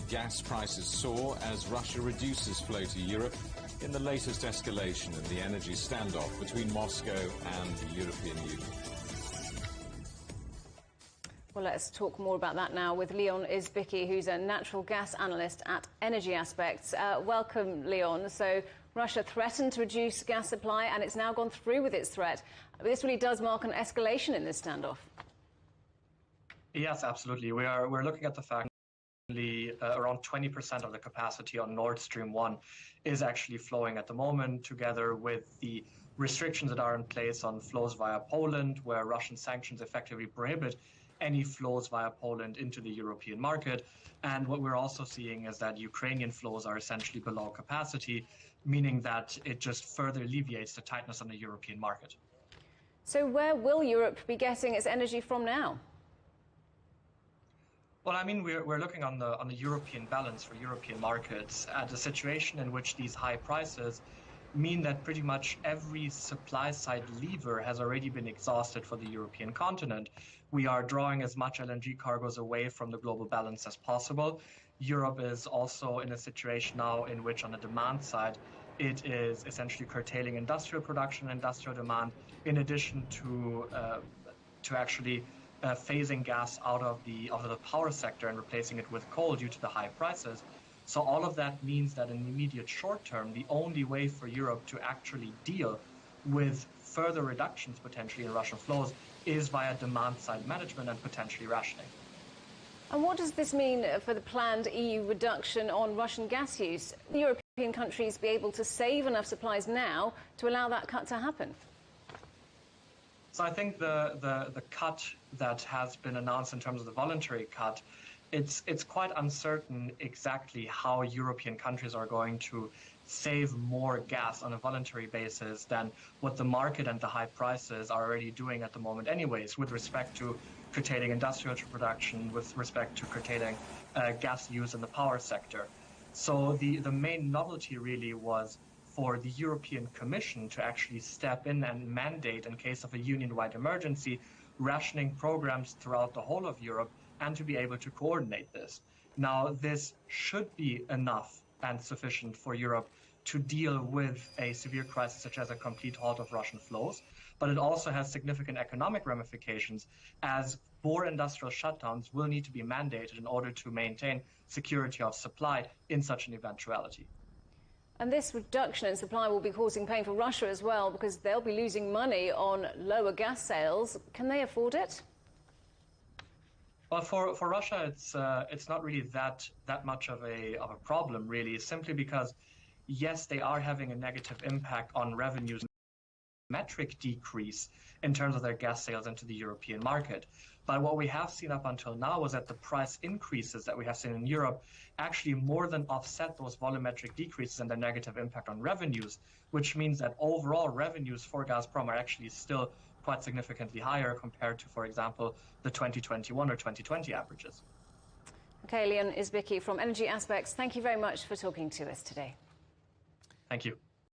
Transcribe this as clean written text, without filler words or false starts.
Gas prices soar as Russia reduces flow to Europe in the latest escalation in the energy standoff between Moscow and the European Union. Well, let's talk more about that now with Leon Izbicki, who's a natural gas analyst at Energy Aspects. Welcome, Leon. So Russia threatened to reduce gas supply, and it's now gone through with its threat. This really does mark an escalation in this standoff. Yes, absolutely. We're looking at the fact around 20% of the capacity on Nord Stream 1 is actually flowing at the moment, together with the restrictions that are in place on flows via Poland, where Russian sanctions effectively prohibit any flows via Poland into the European market. And what we're also seeing is that Ukrainian flows are essentially below capacity, meaning that it just further alleviates the tightness on the European market. So where will Europe be getting its energy from now? Well, I mean, we're looking on the European balance for European markets at a situation in which these high prices mean that pretty much every supply side lever has already been exhausted for the European continent. We are drawing as much LNG cargoes away from the global balance as possible. Europe is also in a situation now in which on the demand side, it is essentially curtailing industrial production, industrial demand, in addition to actually phasing gas out of the power sector and replacing it with coal due to the high prices. So all of that means that in the immediate short term, the only way for Europe to actually deal with further reductions potentially in Russian flows is via demand side management and potentially rationing. And what does this mean for the planned EU reduction on Russian gas use? Will European countries be able to save enough supplies now to allow that cut to happen? So I think the cut that has been announced in terms of the voluntary cut, it's quite uncertain exactly how European countries are going to save more gas on a voluntary basis than what the market and the high prices are already doing at the moment anyways, with respect to curtailing industrial production, with respect to curtailing gas use in the power sector. So the main novelty really was for the European Commission to actually step in and mandate, in case of a union-wide emergency, rationing programs throughout the whole of Europe and to be able to coordinate this. Now, this should be enough and sufficient for Europe to deal with a severe crisis such as a complete halt of Russian flows, but it also has significant economic ramifications, as more industrial shutdowns will need to be mandated in order to maintain security of supply in such an eventuality. And this reduction in supply will be causing pain for Russia as well, because they'll be losing money on lower gas sales. Can they afford it? Well, for Russia, it's not really that much of a problem, really, simply because, yes, they are having a negative impact on revenues. Metric decrease in terms of their gas sales into the European market. But what we have seen up until now was that the price increases that we have seen in Europe actually more than offset those volumetric decreases and their negative impact on revenues, which means that overall revenues for Gazprom are actually still quite significantly higher compared to, for example, the 2021 or 2020 averages. Okay, Leon Izbicki from Energy Aspects, thank you very much for talking to us today. Thank you.